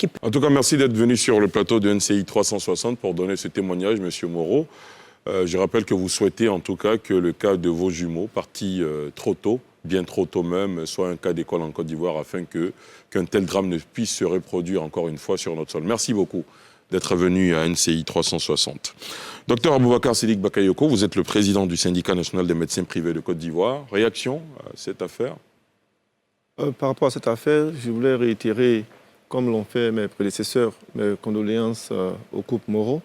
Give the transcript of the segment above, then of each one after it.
équipe. En tout cas, merci d'être venu sur le plateau de NCI 360 pour donner ce témoignage, M. Moreau. Je rappelle que vous souhaitez en tout cas que le cas de vos jumeaux, partis trop tôt, bien trop tôt même, soit un cas d'école en Côte d'Ivoire afin qu'un tel drame ne puisse se reproduire encore une fois sur notre sol. Merci beaucoup d'être venu à NCI 360. Docteur Aboubacar Siddiq Bakayoko, vous êtes le président du syndicat national des médecins privés de Côte d'Ivoire. Réaction à cette affaire? Par rapport à cette affaire, je voulais réitérer, comme l'ont fait mes prédécesseurs, mes condoléances au couple Moreau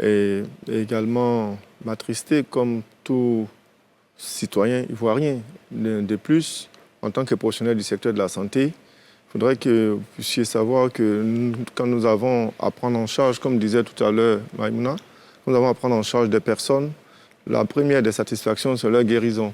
et également m'attrister comme tout citoyen ivoirien. De plus, en tant que professionnel du secteur de la santé, il faudrait que vous puissiez savoir que quand nous avons à prendre en charge, comme disait tout à l'heure Maïmouna, nous avons à prendre en charge des personnes, la première des satisfactions, c'est leur guérison.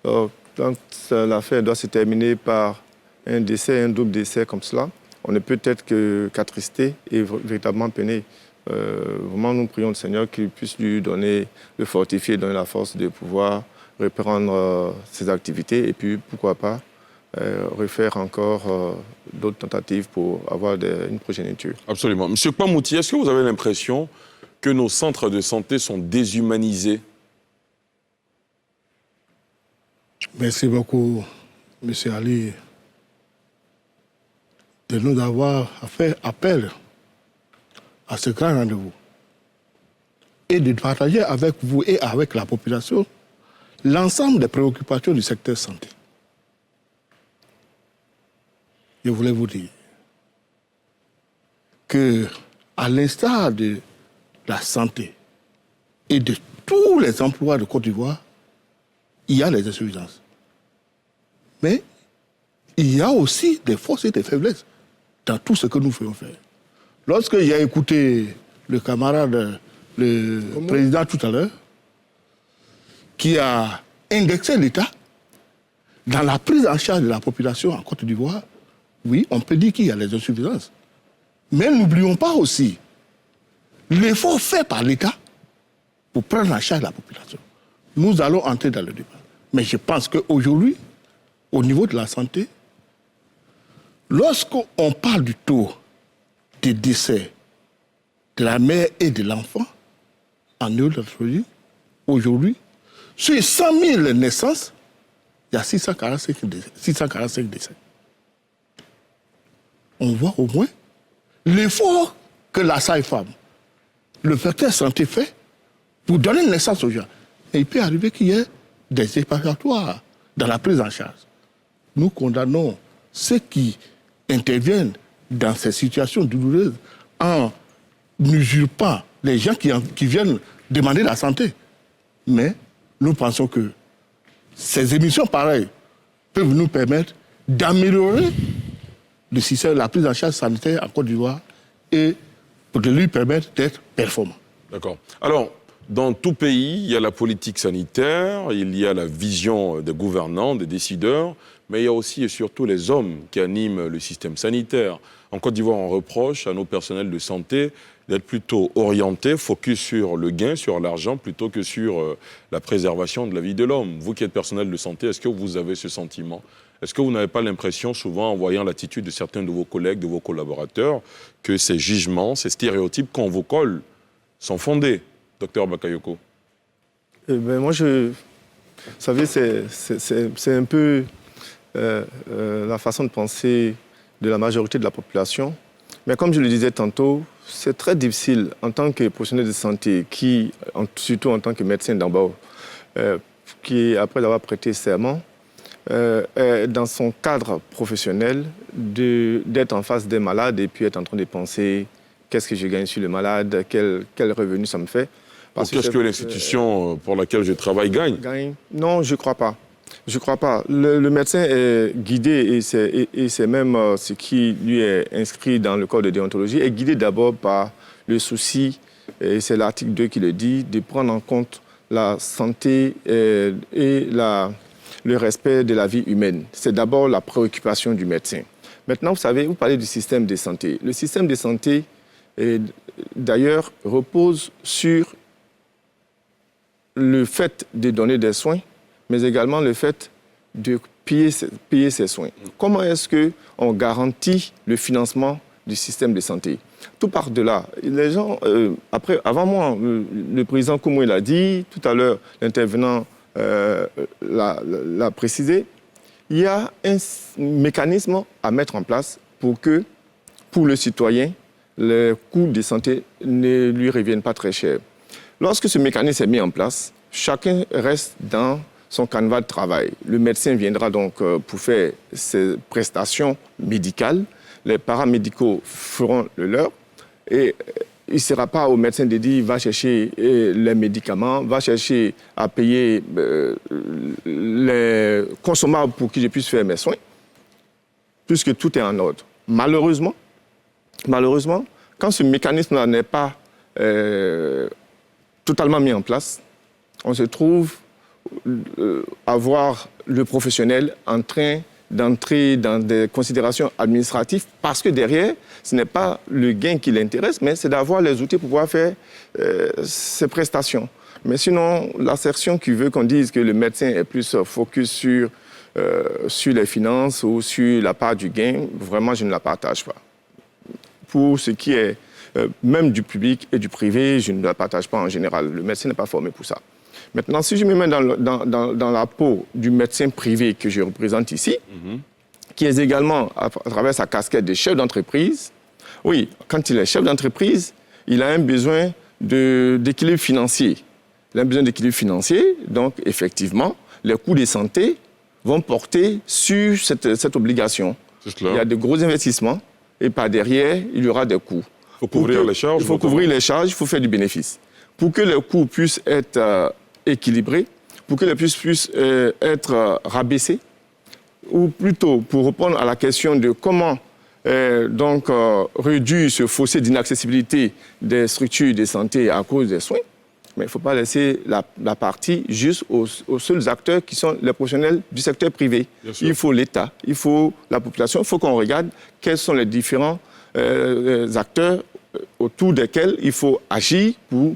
Alors, quand l'affaire doit se terminer par un décès, un double décès comme cela, on ne peut être qu'attristé et véritablement peiner. Vraiment, nous prions le Seigneur qu'il puisse lui donner, le fortifier, donner la force de pouvoir reprendre ses activités et puis, pourquoi pas, refaire encore d'autres tentatives pour avoir une progéniture. Absolument. Monsieur Pamouti, est-ce que vous avez l'impression que nos centres de santé sont déshumanisés? Merci beaucoup, M. Ali, de nous avoir fait appel à ce grand rendez-vous et de partager avec vous et avec la population l'ensemble des préoccupations du secteur santé. Je voulais vous dire que, à l'instar de la santé et de tous les emplois de Côte d'Ivoire, il y a des insuffisances. Mais il y a aussi des forces et des faiblesses dans tout ce que nous faisons faire. Lorsque j'ai écouté le camarade, le président tout à l'heure, qui a indexé l'État dans la prise en charge de la population en Côte d'Ivoire, oui, on peut dire qu'il y a des insuffisances. Mais n'oublions pas aussi l'effort fait par l'État pour prendre en charge la population. Nous allons entrer dans le débat. Mais je pense qu'aujourd'hui, au niveau de la santé, lorsqu'on parle du taux de décès de la mère et de l'enfant en néonatologie, aujourd'hui, sur 100 000 naissances, il y a 645 décès. On voit au moins l'effort que la sage-femme, le facteur santé fait pour donner naissance aux gens. Et il peut arriver qu'il y ait des échappatoires dans la prise en charge. Nous condamnons ceux qui interviennent dans ces situations douloureuses en n'usurpant les gens qui viennent demander la santé. Mais nous pensons que ces émissions pareilles peuvent nous permettre d'améliorer le système de la prise en charge sanitaire en Côte d'Ivoire et de lui permettre d'être performant. D'accord. Alors, dans tout pays, il y a la politique sanitaire, il y a la vision des gouvernants, des décideurs, mais il y a aussi et surtout les hommes qui animent le système sanitaire. En Côte d'Ivoire, on reproche à nos personnels de santé d'être plutôt orientés, focus sur le gain, sur l'argent, plutôt que sur la préservation de la vie de l'homme. Vous qui êtes personnel de santé, est-ce que vous avez ce sentiment? Est-ce que vous n'avez pas l'impression, souvent, en voyant l'attitude de certains de vos collègues, de vos collaborateurs, que ces jugements, ces stéréotypes qu'on vous colle sont fondés, docteur Bakayoko? Moi, vous savez, c'est un peu la façon de penser de la majorité de la population. Mais comme je le disais tantôt, c'est très difficile en tant que professionnel de santé, surtout en tant que médecin d'abord, qui, après avoir prêté serment, dans son cadre professionnel, d'être en face des malades et puis être en train de penser qu'est-ce que je gagne sur le malade, quel revenu ça me fait. Qu'est-ce que l'institution pour laquelle je travaille gagne? Non, je ne crois pas. Je ne crois pas. Le médecin est guidé, et c'est même ce qui lui est inscrit dans le code de déontologie, est guidé d'abord par le souci, et c'est l'article 2 qui le dit, de prendre en compte la santé et le respect de la vie humaine. C'est d'abord la préoccupation du médecin. Maintenant, vous savez, vous parlez du système de santé. Le système de santé, d'ailleurs, repose sur le fait de donner des soins, mais également le fait de payer ces soins. Comment est-ce qu'on garantit le financement du système de santé. Tout part de là. Les gens, avant moi, le président Koumou l'a dit, tout à l'heure, l'intervenant l'a précisé, il y a un mécanisme à mettre en place pour que, pour le citoyen, les coûts de santé ne lui reviennent pas très cher. Lorsque ce mécanisme est mis en place, chacun reste dans son canevas de travail. Le médecin viendra donc pour faire ses prestations médicales. Les paramédicaux feront le leur. Et il ne sera pas au médecin de dire va chercher les médicaments, va chercher à payer les consommables pour que je puisse faire mes soins, puisque tout est en ordre. Malheureusement, quand ce mécanisme-là n'est pas totalement mis en place, on se trouve à voir le professionnel en train d'entrer dans des considérations administratives parce que derrière, ce n'est pas le gain qui l'intéresse, mais c'est d'avoir les outils pour pouvoir faire ses prestations. Mais sinon, l'assertion qui veut qu'on dise que le médecin est plus focus sur les finances ou sur la part du gain, vraiment, je ne la partage pas. Pour ce qui est même du public et du privé, je ne la partage pas en général. Le médecin n'est pas formé pour ça. Maintenant, si je me mets dans la peau du médecin privé que je représente ici, qui est également, à travers sa casquette de chef d'entreprise, oui, quand il est chef d'entreprise, il a un besoin d'équilibre financier. Il a un besoin d'équilibre financier, donc effectivement, les coûts de santé vont porter sur cette obligation. Il y a de gros investissements et par derrière, il y aura des coûts. Il faut couvrir les charges. Il faut couvrir les charges, il faut faire du bénéfice. Pour que les coûts puissent être équilibrés, pour que les coûts puissent être rabaissés, ou plutôt pour répondre à la question de comment réduire ce fossé d'inaccessibilité des structures de santé à cause des soins, mais il ne faut pas laisser la partie juste aux seuls acteurs qui sont les professionnels du secteur privé. Il faut l'État, il faut la population, il faut qu'on regarde quels sont les différents acteurs autour desquels il faut agir pour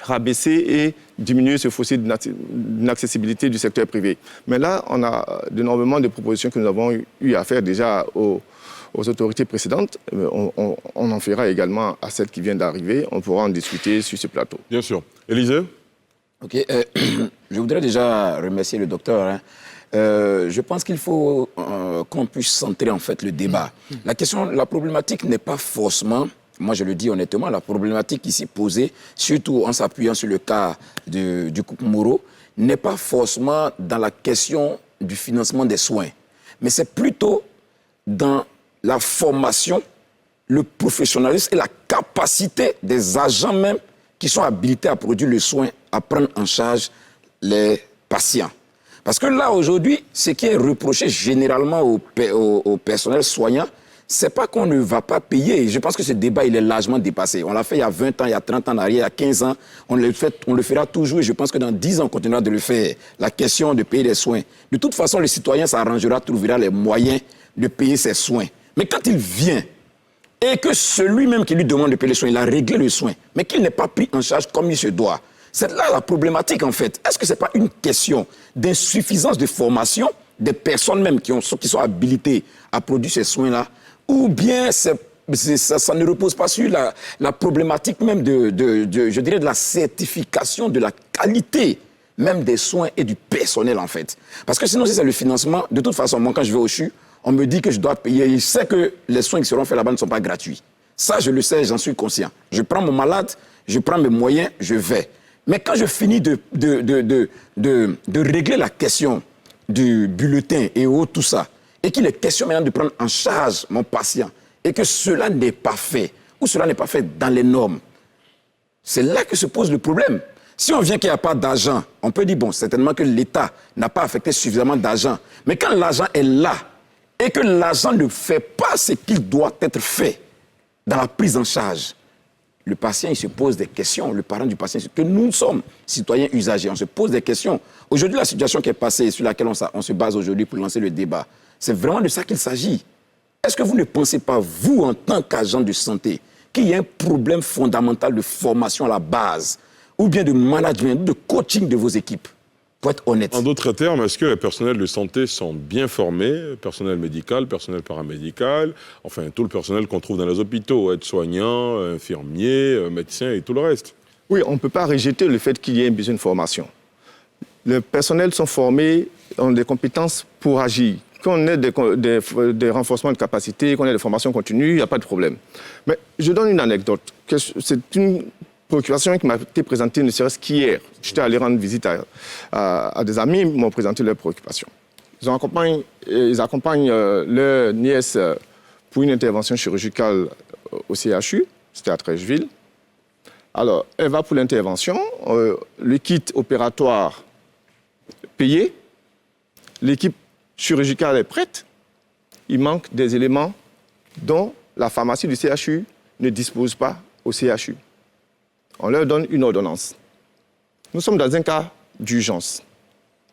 rabaisser et diminuer ce fossé d'inaccessibilité du secteur privé. Mais là, on a énormément de propositions que nous avons eu à faire déjà aux autorités précédentes. On en fera également à celle qui vient d'arriver. On pourra en discuter sur ce plateau. Bien sûr. Élisée ? Ok. Je voudrais déjà remercier le docteur. Je pense qu'il faut qu'on puisse centrer en fait le débat. La problématique n'est pas forcément, moi je le dis honnêtement, la problématique ici posée, surtout en s'appuyant sur le cas du couple Moreau, n'est pas forcément dans la question du financement des soins, mais c'est plutôt dans la formation, le professionnalisme et la capacité des agents même qui sont habilités à produire le soin, à prendre en charge les patients. Parce que là, aujourd'hui, ce qui est reproché généralement au personnel soignant, c'est pas qu'on ne va pas payer. Je pense que ce débat, il est largement dépassé. On l'a fait il y a 20 ans, il y a 30 ans en arrière, il y a 15 ans. On le fera toujours et je pense que dans 10 ans, on continuera de le faire. La question de payer les soins. De toute façon, le citoyen s'arrangera, trouvera les moyens de payer ses soins. Mais quand il vient et que celui même qui lui demande de payer les soins, il a réglé le soin, mais qu'il n'est pas pris en charge comme il se doit, c'est là la problématique en fait. Est-ce que ce n'est pas une question d'insuffisance de formation des personnes même qui sont habilitées à produire ces soins-là, ou bien ça ne repose pas sur la problématique même je dirais de la certification de la qualité même des soins et du personnel en fait. Parce que sinon si c'est le financement, de toute façon moi quand je vais au CHU, on me dit que je dois payer, je sais que les soins qui seront faits là-bas ne sont pas gratuits. Ça je le sais, j'en suis conscient. Je prends mon malade, je prends mes moyens, je vais. Mais quand je finis de régler la question du bulletin et tout ça, et qu'il est question maintenant de prendre en charge mon patient, et que cela n'est pas fait, ou cela n'est pas fait dans les normes, c'est là que se pose le problème. Si on vient qu'il n'y a pas d'argent, on peut dire, bon, certainement que l'État n'a pas affecté suffisamment d'argent. Mais quand l'argent est là, et que l'argent ne fait pas ce qu'il doit être fait dans la prise en charge, le patient, il se pose des questions, le parent du patient, que nous sommes citoyens usagers, on se pose des questions. Aujourd'hui, la situation qui est passée, sur laquelle on se base aujourd'hui pour lancer le débat, c'est vraiment de ça qu'il s'agit. Est-ce que vous ne pensez pas, vous, en tant qu'agent de santé, qu'il y a un problème fondamental de formation à la base, ou bien de management, de coaching de vos équipes? Pour être honnête. En d'autres termes, est-ce que les personnels de santé sont bien formés, personnel médical, personnel paramédical, enfin tout le personnel qu'on trouve dans les hôpitaux, aides-soignants, infirmiers, médecins et tout le reste? Oui, on ne peut pas rejeter le fait qu'il y ait besoin de formation. Les personnels sont formés, ont des compétences pour agir. Qu'on ait des renforcements de capacité, qu'on ait des formations continues, il n'y a pas de problème. Mais je donne une anecdote. C'est une préoccupation qui m'a été présentée ne serait-ce qu'hier. J'étais allé rendre visite à des amis, ils m'ont présenté leurs préoccupations. Ils accompagnent leur nièce pour une intervention chirurgicale au CHU, c'était à Trècheville. Alors, elle va pour l'intervention, le kit opératoire payé, l'équipe chirurgicale est prête, il manque des éléments dont la pharmacie du CHU ne dispose pas au CHU. On leur donne une ordonnance. Nous sommes dans un cas d'urgence.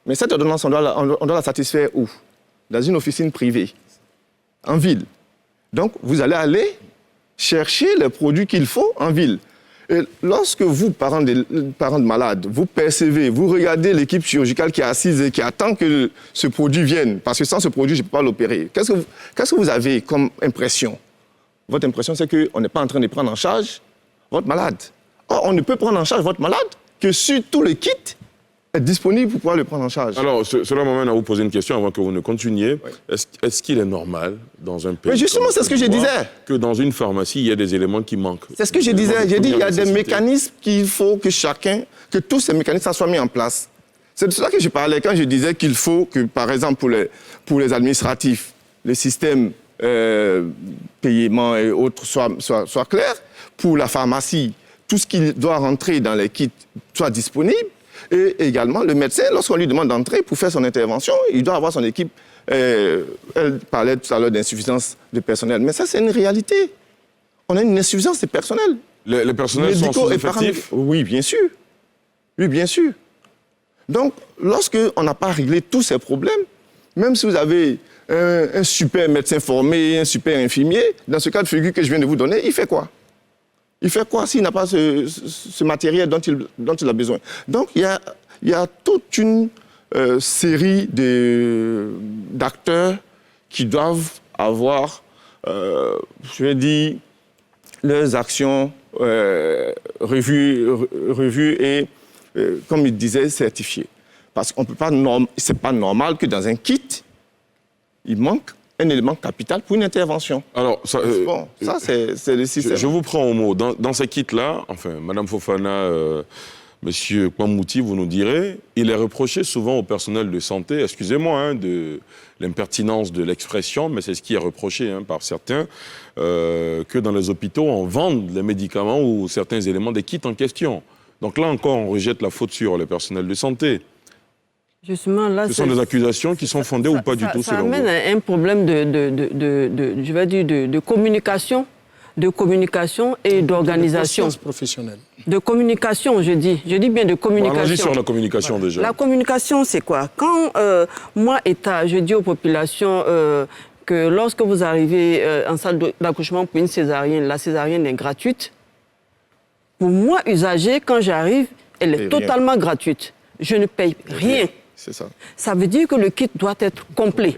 Mais cette ordonnance, on doit la satisfaire où? Dans une officine privée, en ville. Donc, vous allez aller chercher les produits qu'il faut en ville. Et lorsque vous, parents de malades, vous percevez, vous regardez l'équipe chirurgicale qui est assise et qui attend que ce produit vienne, parce que sans ce produit, je ne peux pas l'opérer, qu'est-ce que vous avez comme impression? Votre impression, c'est qu'on n'est pas en train de prendre en charge votre malade. Or, on ne peut prendre en charge votre malade que si tout le kit est disponible pour pouvoir le prendre en charge. Alors, cela m'amène à vous poser une question avant que vous ne continuiez. Oui. Est-ce qu'il est normal dans un pays... Mais justement, c'est ce que je disais. Que dans une pharmacie, il y a des éléments qui manquent. C'est ce que je disais. J'ai dit qu'il y a des mécanismes qu'il faut que tous ces mécanismes soient mis en place. C'est de cela que je parlais quand je disais qu'il faut que, par exemple, pour les administratifs, le système paiement et autres soit clair. Pour la pharmacie, tout ce qui doit rentrer dans les kits soit disponible. Et également, le médecin, lorsqu'on lui demande d'entrer pour faire son intervention, il doit avoir son équipe. Elle parlait tout à l'heure d'insuffisance de personnel. Mais ça, c'est une réalité. On a une insuffisance de personnel. Les personnels sont sous-effectifs? Oui, bien sûr. Oui, bien sûr. Donc, lorsqu'on n'a pas réglé tous ces problèmes, même si vous avez un super médecin formé, un super infirmier, dans ce cas de figure que je viens de vous donner, il fait quoi? Il fait quoi s'il n'a pas ce matériel dont il a besoin? Donc, il y a toute une série d'acteurs qui doivent avoir, je vais dire, leurs actions revues et, comme il disait, certifiées. Parce qu'on peut pas, c'est pas normal que dans un kit, il manque un élément capital pour une intervention. Alors, ça c'est le système. Je vous prends au mot. Dans ces kits-là, enfin, Mme Fofana, Monsieur Kwamouti, vous nous direz, il est reproché souvent au personnel de santé, excusez-moi de l'impertinence de l'expression, mais c'est ce qui est reproché par certains, que dans les hôpitaux, on vende les médicaments ou certains éléments des kits en question. Donc là encore, on rejette la faute sur le personnel de santé. Justement, là, ce sont des accusations qui sont fondées ou pas du tout, selon vous? Ça amène à un problème de communication et d'organisation. Professionnelle. De communication, je dis bien de communication. Bon, allons-y sur la communication déjà. La communication, c'est quoi? Quand moi, État, je dis aux populations que lorsque vous arrivez en salle d'accouchement pour une césarienne, la césarienne est gratuite. Pour moi, usager, quand j'arrive, elle est totalement gratuite. Je ne paye rien. C'est ça. Ça veut dire que le kit doit être complet.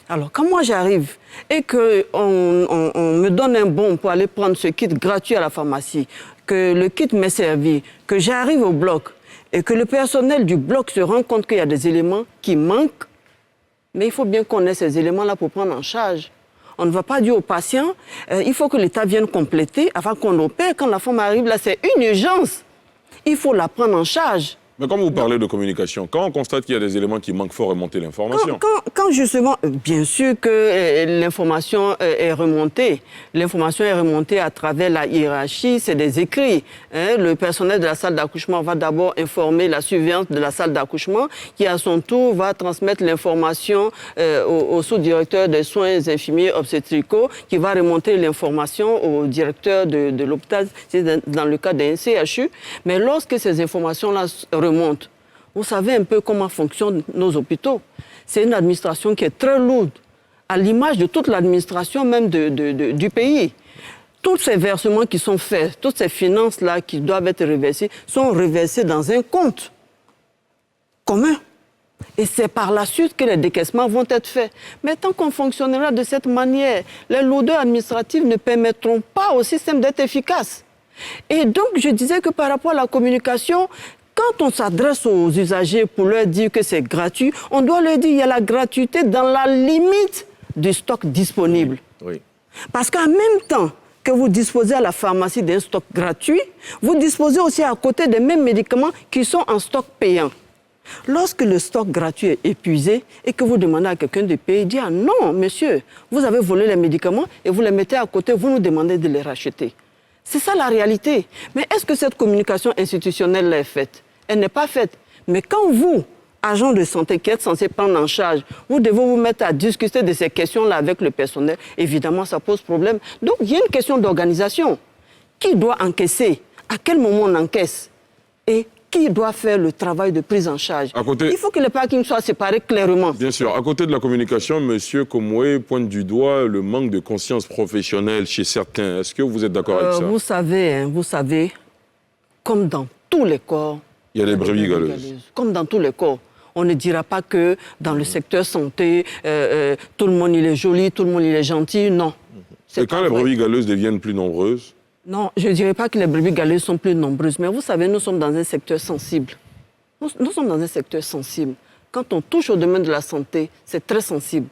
Alors, quand moi j'arrive et qu'on me donne un bon pour aller prendre ce kit gratuit à la pharmacie, que le kit m'est servi, que j'arrive au bloc et que le personnel du bloc se rend compte qu'il y a des éléments qui manquent, mais il faut bien qu'on ait ces éléments-là pour prendre en charge. On ne va pas dire aux patients, il faut que l'État vienne compléter avant qu'on opère. Quand la femme arrive, là, c'est une urgence. Il faut la prendre en charge. Mais comme vous parlez de communication, quand on constate qu'il y a des éléments qui manquent, il faut remonter l'information. Quand justement, bien sûr que l'information est remontée. L'information est remontée à travers la hiérarchie, c'est des écrits. Le personnel de la salle d'accouchement va d'abord informer la surveillante de la salle d'accouchement, qui à son tour va transmettre l'information au sous-directeur des soins infirmiers obstétricaux, qui va remonter l'information au directeur de l'hôpital, c'est dans le cas d'un CHU. Mais lorsque ces informations-là remonte. Vous savez un peu comment fonctionnent nos hôpitaux. C'est une administration qui est très lourde, à l'image de toute l'administration même du pays. Tous ces versements qui sont faits, toutes ces finances-là qui doivent être reversées, sont reversées dans un compte. commun. Et c'est par la suite que les décaissements vont être faits. Mais tant qu'on fonctionnera de cette manière, les lourdeurs administratives ne permettront pas au système d'être efficace. Et donc, je disais que par rapport à la communication, quand on s'adresse aux usagers pour leur dire que c'est gratuit, on doit leur dire qu'il y a la gratuité dans la limite du stock disponible. Oui. Parce qu'en même temps que vous disposez à la pharmacie d'un stock gratuit, vous disposez aussi à côté des mêmes médicaments qui sont en stock payant. Lorsque le stock gratuit est épuisé et que vous demandez à quelqu'un de payer, il dit « Ah non, monsieur, vous avez volé les médicaments et vous les mettez à côté, vous nous demandez de les racheter. » C'est ça la réalité. Mais est-ce que cette communication institutionnelle est faite? Elle n'est pas faite. Mais quand vous, agent de santé qui êtes censé prendre en charge, vous devez vous mettre à discuter de ces questions-là avec le personnel, évidemment, ça pose problème. Donc, il y a une question d'organisation. Qui doit encaisser? À quel moment on encaisse? Et qui doit faire le travail de prise en charge? Il faut que les parkings soient séparés clairement. Bien sûr. À côté de la communication, M. Komoué pointe du doigt le manque de conscience professionnelle chez certains. Est-ce que vous êtes d'accord avec ça? Vous savez, comme dans tous les corps, il y a des brebis galeuses. Comme dans tous les corps. On ne dira pas que dans le secteur santé, tout le monde il est joli, tout le monde il est gentil. Non. Et quand les brebis galeuses deviennent plus nombreuses? Non, je ne dirais pas que les brebis galeuses sont plus nombreuses, mais vous savez, nous sommes dans un secteur sensible. Nous sommes dans un secteur sensible. Quand on touche au domaine de la santé, c'est très sensible.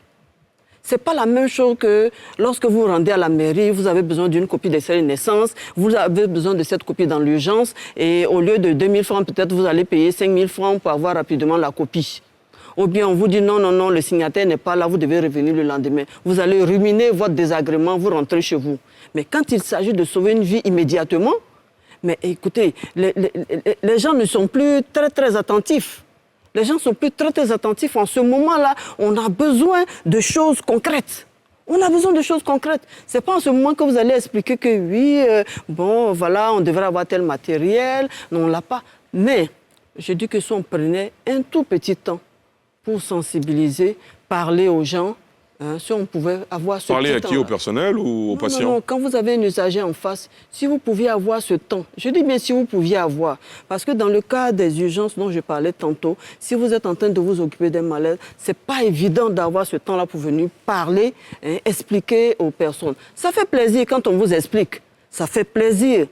Ce n'est pas la même chose que lorsque vous rendez à la mairie, vous avez besoin d'une copie d'extrait de naissance, vous avez besoin de cette copie dans l'urgence, et au lieu de 2 000 francs, peut-être vous allez payer 5 000 francs pour avoir rapidement la copie. Ou bien on vous dit non, non, non, le signataire n'est pas là, vous devez revenir le lendemain. Vous allez ruminer votre désagrément, vous rentrez chez vous. Mais quand il s'agit de sauver une vie immédiatement, mais écoutez, les gens ne sont plus très, très attentifs. Les gens sont plus très, très attentifs. En ce moment-là, on a besoin de choses concrètes. On a besoin de choses concrètes. Ce n'est pas en ce moment que vous allez expliquer que oui, bon, voilà, on devrait avoir tel matériel. Non, on ne l'a pas. Mais je dis que si on prenait un tout petit temps pour sensibiliser, parler aux gens, si on pouvait avoir ce temps. Parler à qui? Au personnel ou aux patients? Non, quand vous avez un usager en face, si vous pouviez avoir ce temps, je dis bien si vous pouviez avoir, parce que dans le cas des urgences dont je parlais tantôt, si vous êtes en train de vous occuper d'un malade, ce n'est pas évident d'avoir ce temps-là pour venir parler, expliquer aux personnes. Ça fait plaisir quand on vous explique, ça fait plaisir.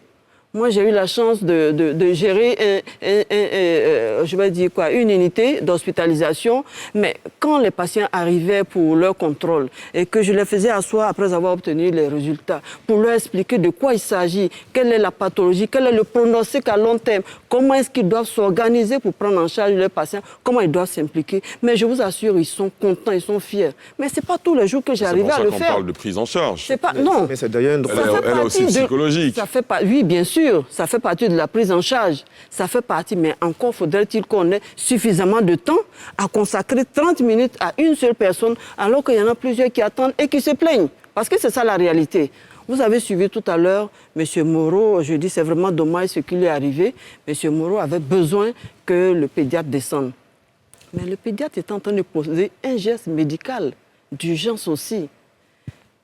Moi, j'ai eu la chance de gérer je vais dire quoi, une unité d'hospitalisation, mais quand les patients arrivaient pour leur contrôle et que je les faisais asseoir après avoir obtenu les résultats, pour leur expliquer de quoi il s'agit, quelle est la pathologie, quel est le pronostic à long terme, comment est-ce qu'ils doivent s'organiser pour prendre en charge leurs patients, comment ils doivent s'impliquer. Mais je vous assure, ils sont contents, ils sont fiers. Mais ce n'est pas tous les jours que j'arrive à le faire. C'est pour ça qu'on parle de prise en charge. C'est pas, non. Mais c'est d'ailleurs une Elle est aussi psychologique. Ça fait pas, oui, bien sûr. Ça fait partie de la prise en charge. Ça fait partie, mais encore faudrait-il qu'on ait suffisamment de temps à consacrer 30 minutes à une seule personne, alors qu'il y en a plusieurs qui attendent et qui se plaignent. Parce que c'est ça la réalité. Vous avez suivi tout à l'heure M. Moreau, je dis c'est vraiment dommage ce qui lui est arrivé. M. Moreau avait besoin que le pédiatre descende. Mais le pédiatre est en train de poser un geste médical, d'urgence aussi.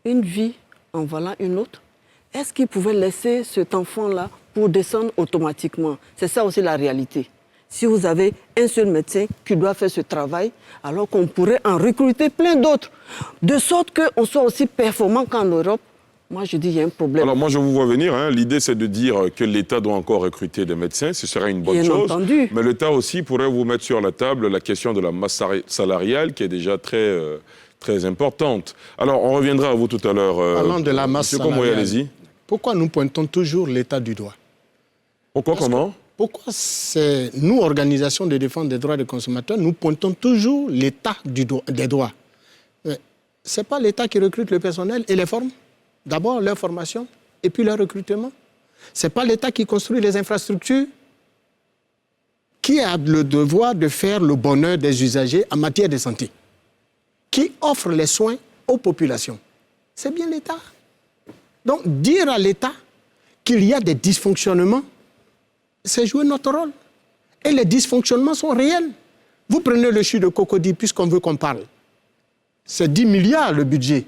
Une vie en voilà une autre. Est-ce qu'il pouvait laisser cet enfant-là pour descendre automatiquement? C'est ça aussi la réalité. Si vous avez un seul médecin qui doit faire ce travail, alors qu'on pourrait en recruter plein d'autres, de sorte qu'on soit aussi performant qu'en Europe, moi je dis qu'il y a un problème. Alors moi je vous vois venir, l'idée c'est de dire que l'État doit encore recruter des médecins, ce serait une bonne chose. Entendu. Mais l'État aussi pourrait vous mettre sur la table la question de la masse salariale qui est déjà très importante. Alors on reviendra à vous tout à l'heure. Parlant de la masse salariale, allez-y. Pourquoi nous pointons toujours l'État du doigt? Pourquoi c'est nous, organisations de défense des droits des consommateurs, nous pointons toujours l'État des doigts? Ce n'est pas l'État qui recrute le personnel et les forme. D'abord leur formation et puis leur recrutement. Ce n'est pas l'État qui construit les infrastructures. Qui a le devoir de faire le bonheur des usagers en matière de santé? Qui offre les soins aux populations? C'est bien l'État. Donc, dire à l'État qu'il y a des dysfonctionnements, c'est jouer notre rôle. Et les dysfonctionnements sont réels. Vous prenez le CHU de Cocody, puisqu'on veut qu'on parle. C'est 10 milliards le budget.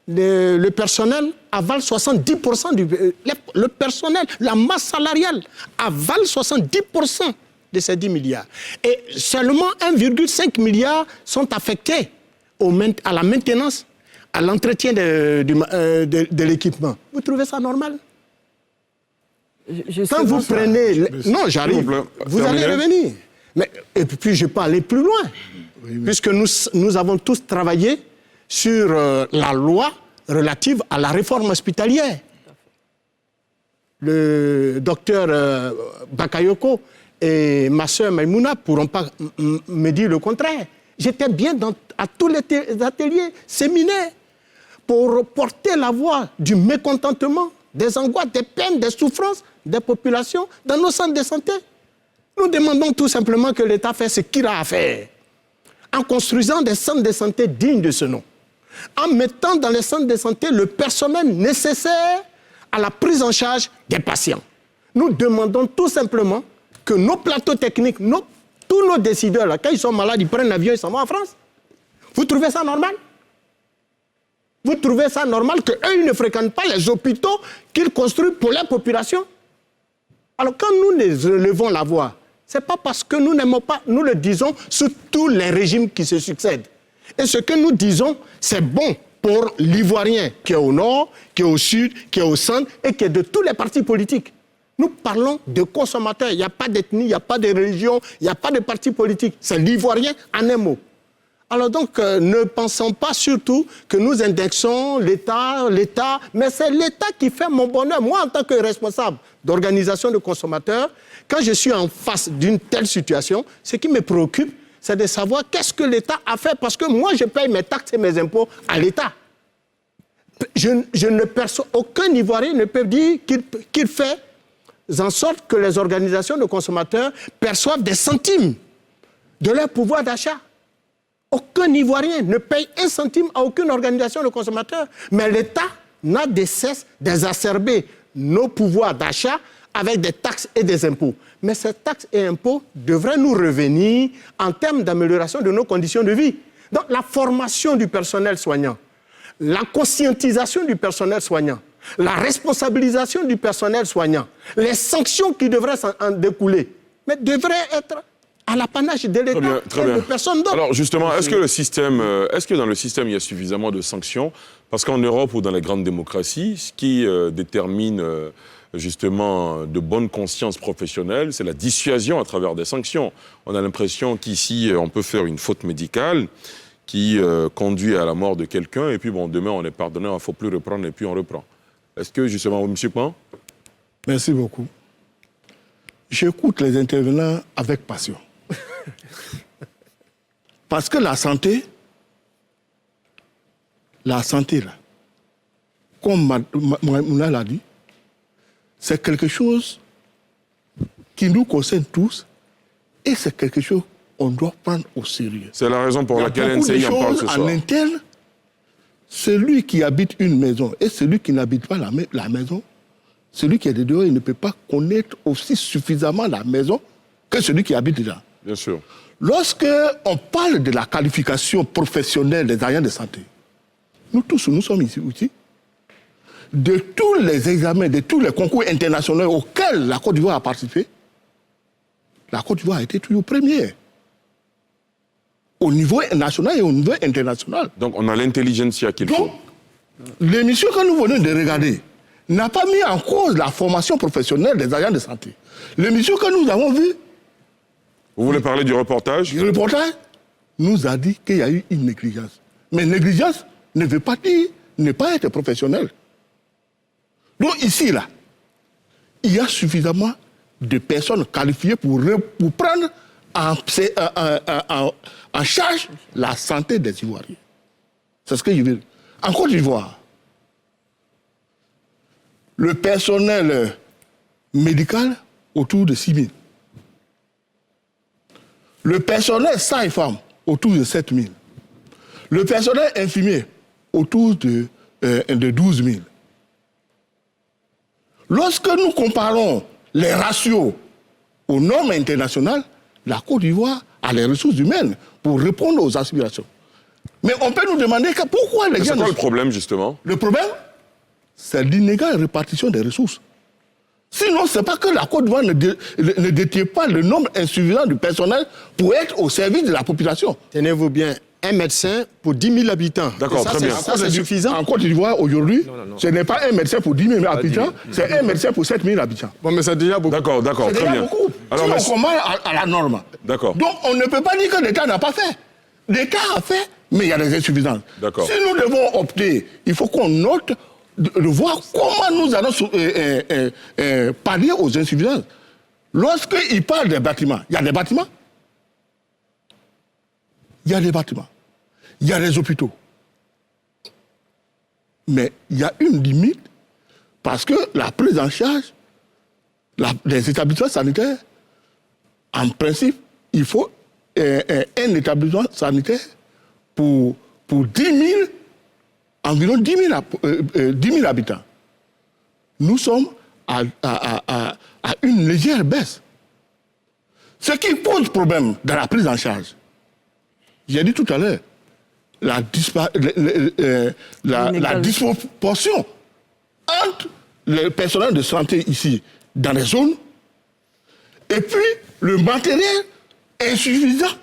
Le personnel avale 70% du... Le personnel, la masse salariale, avale 70% de ces 10 milliards. Et seulement 1,5 milliard sont affectés à la maintenance, à l'entretien de l'équipement. Vous trouvez ça normal? Quand vous prenez... Non, j'arrive. Vous allez revenir. Mais, et puis, je peux aller plus loin. Oui. Puisque nous avons tous travaillé sur la loi relative à la réforme hospitalière. Le docteur Bakayoko et ma sœur Maïmouna ne pourront pas me dire le contraire. J'étais bien à tous les ateliers, séminaires, pour porter la voix du mécontentement, des angoisses, des peines, des souffrances des populations dans nos centres de santé. Nous demandons tout simplement que l'État fasse ce qu'il a à faire, en construisant des centres de santé dignes de ce nom, en mettant dans les centres de santé le personnel nécessaire à la prise en charge des patients. Nous demandons tout simplement que nos plateaux techniques, tous nos décideurs, là, quand ils sont malades, ils prennent l'avion, ils s'en vont en France. Vous trouvez ça normal? Vous trouvez ça normal qu'eux, ils ne fréquentent pas les hôpitaux qu'ils construisent pour la population? Alors quand nous levons la voix, ce n'est pas parce que nous n'aimons pas, nous le disons sous tous les régimes qui se succèdent. Et ce que nous disons, c'est bon pour l'Ivoirien qui est au nord, qui est au sud, qui est au centre et qui est de tous les partis politiques. Nous parlons de consommateurs. Il n'y a pas d'ethnie, il n'y a pas de religion, il n'y a pas de parti politique. C'est l'Ivoirien en un mot. Alors donc, ne pensons pas surtout que nous indexons l'État, mais c'est l'État qui fait mon bonheur. Moi, en tant que responsable d'organisation de consommateurs, quand je suis en face d'une telle situation, ce qui me préoccupe, c'est de savoir qu'est-ce que l'État a fait, parce que moi, je paye mes taxes et mes impôts à l'État. Je ne perçois, aucun Ivoirien ne peut dire qu'il fait en sorte que les organisations de consommateurs perçoivent des centimes de leur pouvoir d'achat. Aucun Ivoirien ne paye un centime à aucune organisation de consommateurs. Mais l'État n'a de cesse d'exacerber nos pouvoirs d'achat avec des taxes et des impôts. Mais ces taxes et impôts devraient nous revenir en termes d'amélioration de nos conditions de vie. Donc la formation du personnel soignant, la conscientisation du personnel soignant, la responsabilisation du personnel soignant, les sanctions qui devraient en découler, mais devraient être à l'apanage de l'État et de personne d'autre. Alors justement, est-ce que dans le système il y a suffisamment de sanctions? Parce qu'en Europe ou dans les grandes démocraties, ce qui détermine justement de bonne conscience professionnelle, c'est la dissuasion à travers des sanctions. On a l'impression qu'ici, on peut faire une faute médicale qui conduit à la mort de quelqu'un, et puis bon, demain on est pardonné, il ne faut plus reprendre, et puis on reprend. Est-ce que justement, M. Pan? Merci beaucoup. J'écoute les intervenants avec passion. Parce que la santé, là, comme Mouna l'a dit, c'est quelque chose qui nous concerne tous et c'est quelque chose qu'on doit prendre au sérieux. C'est la raison pour laquelle NCI en parle ce soir. En interne, celui qui habite une maison et celui qui n'habite pas la maison, celui qui est dehors, il ne peut pas connaître aussi suffisamment la maison que celui qui habite dedans. Bien sûr. Lorsque on parle de la qualification professionnelle des agents de santé, nous tous, nous sommes ici aussi. De tous les examens, de tous les concours internationaux auxquels la Côte d'Ivoire a participé, la Côte d'Ivoire a été toujours première. Au niveau national et au niveau international. Donc on a l'intelligentsia qu'il faut. L'émission que nous venons de regarder n'a pas mis en cause la formation professionnelle des agents de santé. L'émission que nous avons vue... Vous voulez parler du reportage? Le reportage nous a dit qu'il y a eu une négligence. Mais négligence ne veut pas dire ne pas être professionnel. Donc ici, là, il y a suffisamment de personnes qualifiées pour prendre en charge la santé des Ivoiriens. C'est ce que je veux. En Côte d'Ivoire, le personnel médical, autour de 6 000. Le personnel sage-femme, autour de 7 000. Le personnel infirmier, autour de 12 000. Lorsque nous comparons les ratios aux normes internationales, la Côte d'Ivoire a les ressources humaines pour répondre aux aspirations. Mais on peut nous demander pourquoi les gens... C'est quoi le problème, justement? Le problème, c'est l'inégale répartition des ressources. Sinon, ce n'est pas que la Côte d'Ivoire ne détient pas le nombre insuffisant de personnel pour être au service de la population. Tenez-vous bien, un médecin pour 10 000 habitants. D'accord, très bien. Ça, c'est suffisant. En Côte d'Ivoire, aujourd'hui, ce n'est pas un médecin pour 10 000 habitants, c'est un médecin pour 7 000 habitants. Bon, mais c'est déjà beaucoup. D'accord, d'accord, C'est très déjà bien. beaucoup. Alors, Si on commence à la norme. D'accord. Donc, on ne peut pas dire que l'État n'a pas fait. L'État a fait, mais il y a des insuffisances. D'accord. Si nous devons opter, il faut qu'on note de voir comment nous allons pallier aux insuffisances. Lorsqu'il parle des bâtiments, il y a des bâtiments. Il y a des bâtiments. Il y a des hôpitaux. Mais il y a une limite parce que la prise en charge des établissements sanitaires, en principe, il faut un établissement sanitaire pour 10 000, environ 10 000 habitants. Nous sommes à une légère baisse. Ce qui pose problème dans la prise en charge, j'ai dit tout à l'heure, la disproportion entre le personnel de santé ici, dans les zones, et puis le matériel insuffisant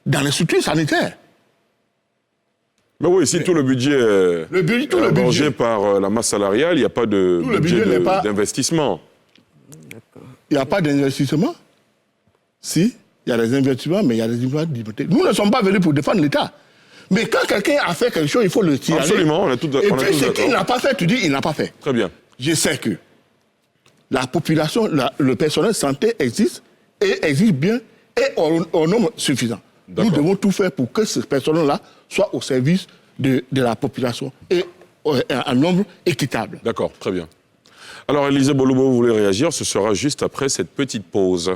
dans les structures sanitaires. Mais oui, si tout le budget est mangé par la masse salariale, il n'y a pas de budget d'investissement. Il n'y a pas d'investissement. Si, il y a des investissements, mais il y a des investissements limités. Nous ne sommes pas venus pour défendre l'État. Mais quand quelqu'un a fait quelque chose, il faut le tirer. Absolument, on est tous d'accord. Et puis ce qu'il n'a pas fait, tu dis, il n'a pas fait. Très bien. Je sais que la population, le personnel de santé existe, et existe bien, et au nombre suffisant. Nous devons tout faire pour que ce personnel-là soit au service de la population et en nombre équitable. D'accord, très bien. Alors, Élisée Bolobo, vous voulez réagir? Ce sera juste après cette petite pause.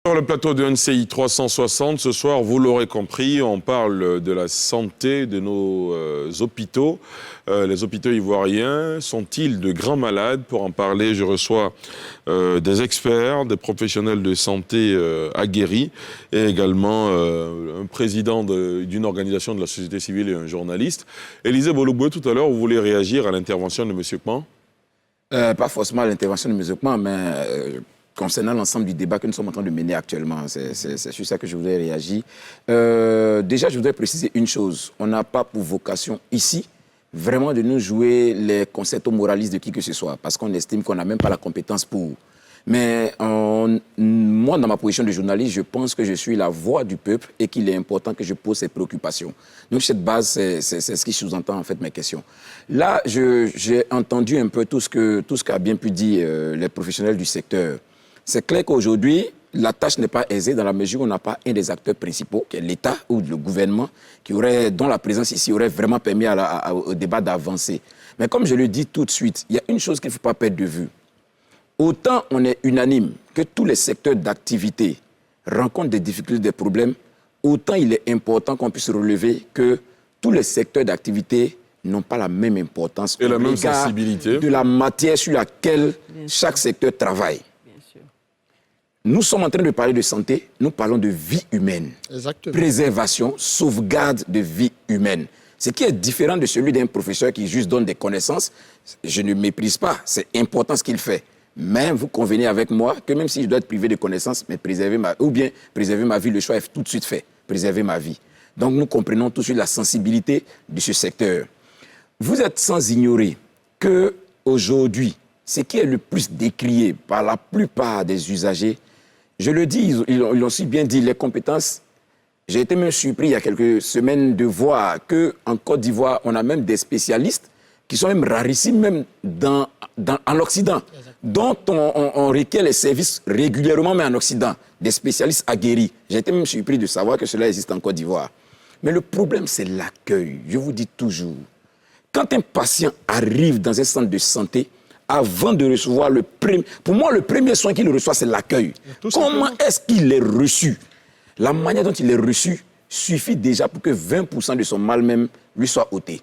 Sur le plateau de NCI 360, ce soir, vous l'aurez compris, on parle de la santé de nos hôpitaux. Les hôpitaux ivoiriens sont-ils de grands malades? Pour en parler, je reçois des experts, des professionnels de santé aguerris et également un président d'une organisation de la société civile et un journaliste. Élisée Bolobo, tout à l'heure, vous voulez réagir à l'intervention de M. Kman? Pas forcément à l'intervention de M. Kman, mais concernant l'ensemble du débat que nous sommes en train de mener actuellement. C'est sur ça que je voudrais réagir. Déjà, je voudrais préciser une chose. On n'a pas pour vocation ici vraiment de nous jouer les concepts moralistes de qui que ce soit, parce qu'on estime qu'on n'a même pas la compétence pour. Mais moi, dans ma position de journaliste, je pense que je suis la voix du peuple et qu'il est important que je pose ces préoccupations. Donc, cette base, c'est ce qui sous-entend en fait mes questions. Là, j'ai entendu un peu tout ce qu'a bien pu dire les professionnels du secteur. C'est clair qu'aujourd'hui, la tâche n'est pas aisée dans la mesure où on n'a pas un des acteurs principaux, qui est l'État ou le gouvernement, dont la présence ici aurait vraiment permis au débat d'avancer. Mais comme je le dis tout de suite, il y a une chose qu'il ne faut pas perdre de vue. Autant on est unanime que tous les secteurs d'activité rencontrent des difficultés, des problèmes, autant il est important qu'on puisse relever que tous les secteurs d'activité n'ont pas la même importance et la même sensibilité de la matière sur laquelle chaque secteur travaille. Nous sommes en train de parler de santé, nous parlons de vie humaine. Exactement. Préservation, sauvegarde de vie humaine. Ce qui est différent de celui d'un professeur qui juste donne des connaissances. Je ne méprise pas, c'est important ce qu'il fait. Mais vous convenez avec moi que même si je dois être privé de connaissances, mais préserver ma vie, le choix est tout de suite fait. Préserver ma vie. Donc nous comprenons tout de suite la sensibilité de ce secteur. Vous êtes sans ignorer qu'aujourd'hui, ce qui est le plus décrié par la plupart des usagers, je le dis, ils l'ont si bien dit, les compétences. J'ai été même surpris il y a quelques semaines de voir qu'en Côte d'Ivoire, on a même des spécialistes qui sont même rarissimes même en Occident, dont on requiert les services régulièrement, mais en Occident, des spécialistes aguerris. J'ai été même surpris de savoir que cela existe en Côte d'Ivoire. Mais le problème, c'est l'accueil. Je vous dis toujours, quand un patient arrive dans un centre de santé, avant de recevoir pour moi, le premier soin qu'il reçoit, c'est l'accueil. Comment est-ce qu'il est reçu? La manière dont il est reçu suffit déjà pour que 20% de son mal même lui soit ôté.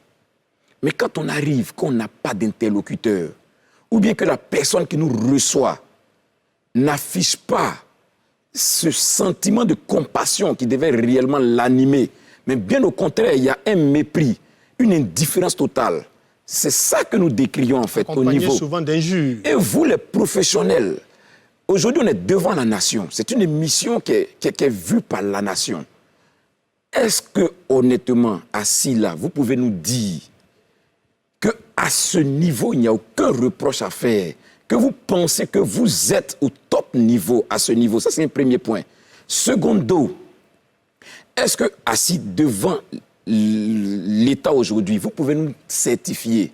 Mais quand on arrive, qu'on n'a pas d'interlocuteur, ou bien que la personne qui nous reçoit n'affiche pas ce sentiment de compassion qui devait réellement l'animer, Mais bien au contraire, il y a un mépris, une indifférence totale. C'est ça que nous décrions en fait au niveau. souvent d'injures. Et vous, les professionnels, aujourd'hui, on est devant la nation. C'est une mission qui est vue par la nation. Est-ce que, honnêtement, assis là, vous pouvez nous dire qu'à ce niveau, il n'y a aucun reproche à faire, que vous pensez que vous êtes au top niveau, à ce niveau? Ça, c'est un premier point. Secondo, est-ce que, assis devant l'État aujourd'hui, vous pouvez nous certifier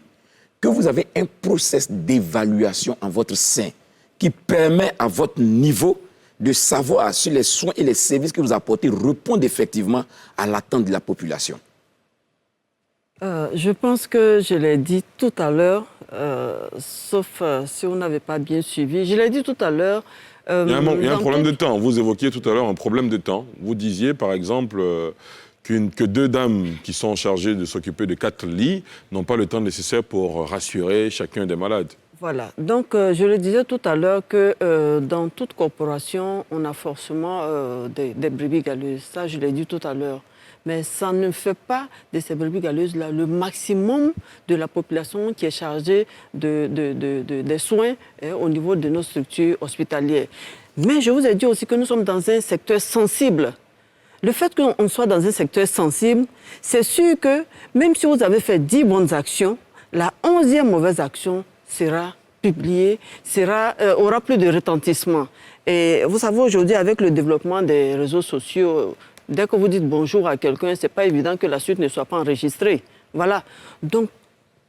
que vous avez un process d'évaluation en votre sein qui permet à votre niveau de savoir si les soins et les services que vous apportez répondent effectivement à l'attente de la population? Je pense que je l'ai dit tout à l'heure, sauf si on n'avait pas bien suivi. Je l'ai dit tout à l'heure. Il y a un problème de temps. Vous évoquiez tout à l'heure un problème de temps. Vous disiez, par exemple, que 2 dames qui sont chargées de s'occuper de 4 lits n'ont pas le temps nécessaire pour rassurer chacun des malades. Voilà. Donc, je le disais tout à l'heure que dans toute corporation, on a forcément des brebis galeuses. Ça, je l'ai dit tout à l'heure. Mais ça ne fait pas de ces brebis galeuses-là le maximum de la population qui est chargée des soins au niveau de nos structures hospitalières. Mais je vous ai dit aussi que nous sommes dans un secteur sensible. Le fait qu'on soit dans un secteur sensible, c'est sûr que même si vous avez fait 10 bonnes actions, la 11e mauvaise action sera publiée, aura plus de retentissement. Et vous savez, aujourd'hui, avec le développement des réseaux sociaux, dès que vous dites bonjour à quelqu'un, ce n'est pas évident que la suite ne soit pas enregistrée. Voilà. Donc,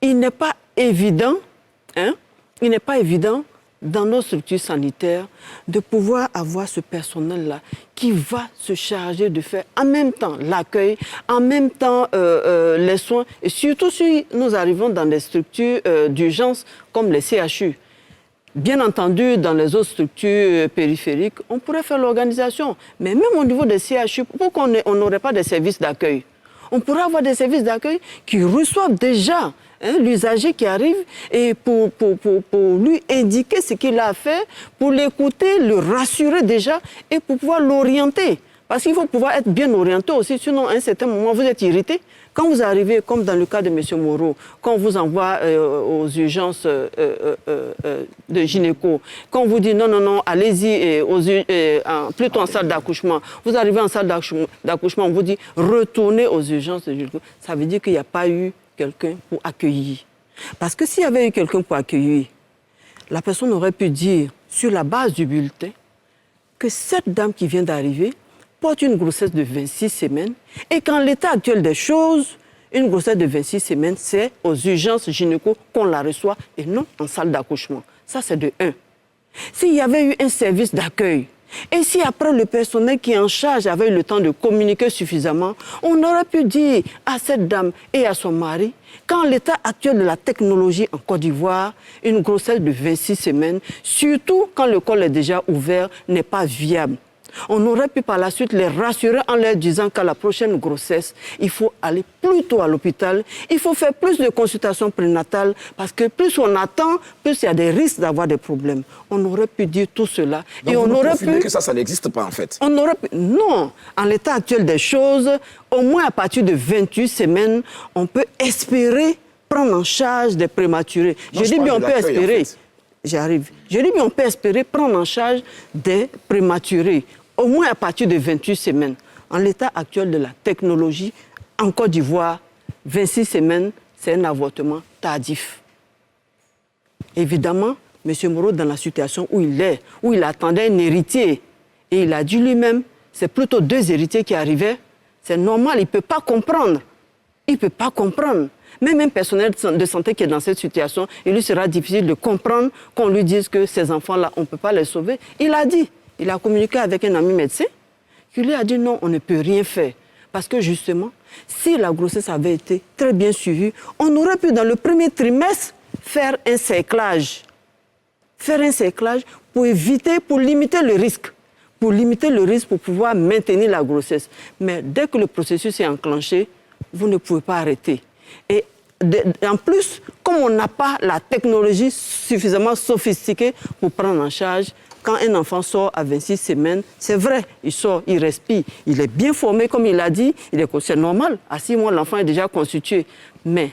il n'est pas évident, dans nos structures sanitaires de pouvoir avoir ce personnel-là qui va se charger de faire en même temps l'accueil, en même temps les soins, et surtout si nous arrivons dans des structures d'urgence comme les CHU. Bien entendu, dans les autres structures périphériques, on pourrait faire l'organisation. Mais même au niveau des CHU, pourquoi on n'aurait pas de services d'accueil? On pourrait avoir des services d'accueil qui reçoivent déjà l'usager qui arrive et pour lui indiquer ce qu'il a à faire, pour l'écouter, le rassurer déjà et pour pouvoir l'orienter. Parce qu'il faut pouvoir être bien orienté aussi, sinon à un certain moment, vous êtes irrité. Quand vous arrivez, comme dans le cas de M. Moreau, quand on vous envoie aux urgences de gynéco, quand on vous dit non, allez-y plutôt en salle d'accouchement, vous arrivez en salle d'accouchement, on vous dit retournez aux urgences de gynéco, ça veut dire qu'il n'y a pas eu quelqu'un pour accueillir. Parce que s'il y avait eu quelqu'un pour accueillir, la personne aurait pu dire, sur la base du bulletin, que cette dame qui vient d'arriver porte une grossesse de 26 semaines et qu'en l'état actuel des choses, une grossesse de 26 semaines, c'est aux urgences gynéco qu'on la reçoit et non en salle d'accouchement. Ça, c'est de 1. S'il y avait eu un service d'accueil, et si après le personnel qui est en charge avait eu le temps de communiquer suffisamment, on aurait pu dire à cette dame et à son mari qu'en l'état actuel de la technologie en Côte d'Ivoire, une grossesse de 26 semaines, surtout quand le col est déjà ouvert, n'est pas viable. On aurait pu par la suite les rassurer en leur disant qu'à la prochaine grossesse, il faut aller plus tôt à l'hôpital, il faut faire plus de consultations prénatales parce que plus on attend, plus il y a des risques d'avoir des problèmes. On aurait pu dire tout cela. Donc et on aurait pu que ça n'existe pas en fait. Non, en l'état actuel des choses, au moins à partir de 28 semaines, on peut espérer prendre en charge des prématurés. Non, je dis bien on peut espérer. En fait. J'arrive. Je dis bien on peut espérer prendre en charge des prématurés. Au moins à partir de 28 semaines. En l'état actuel de la technologie, en Côte d'Ivoire, 26 semaines, c'est un avortement tardif. Évidemment, M. Moreau, dans la situation où il est, où il attendait un héritier, et il a dit lui-même, c'est plutôt 2 héritiers qui arrivaient, c'est normal, il ne peut pas comprendre. Il ne peut pas comprendre. Même un personnel de santé qui est dans cette situation, il lui sera difficile de comprendre qu'on lui dise que ces enfants-là, on ne peut pas les sauver. Il a dit. Il a communiqué avec un ami médecin qui lui a dit non, on ne peut rien faire. Parce que justement, si la grossesse avait été très bien suivie, on aurait pu dans le premier trimestre faire un cerclage. Faire un cerclage pour éviter, pour limiter le risque. Pour limiter le risque, pour pouvoir maintenir la grossesse. Mais dès que le processus est enclenché, vous ne pouvez pas arrêter. Et en plus, comme on n'a pas la technologie suffisamment sophistiquée pour prendre en charge, quand un enfant sort à 26 semaines, c'est vrai, il sort, il respire, il est bien formé, comme il l'a dit, c'est normal. À 6 mois, l'enfant est déjà constitué. Mais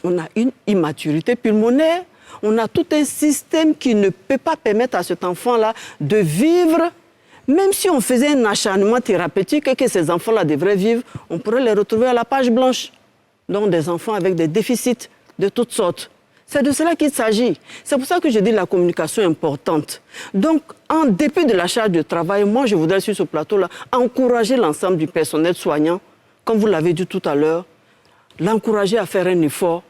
on a une immaturité pulmonaire, on a tout un système qui ne peut pas permettre à cet enfant-là de vivre. Même si on faisait un acharnement thérapeutique et que ces enfants-là devraient vivre, on pourrait les retrouver à la page blanche. Donc des enfants avec des déficits de toutes sortes. C'est de cela qu'il s'agit. C'est pour ça que je dis la communication est importante. Donc, en dépit de la charge de travail, moi, je voudrais sur ce plateau-là encourager l'ensemble du personnel soignant, comme vous l'avez dit tout à l'heure, l'encourager à faire un effort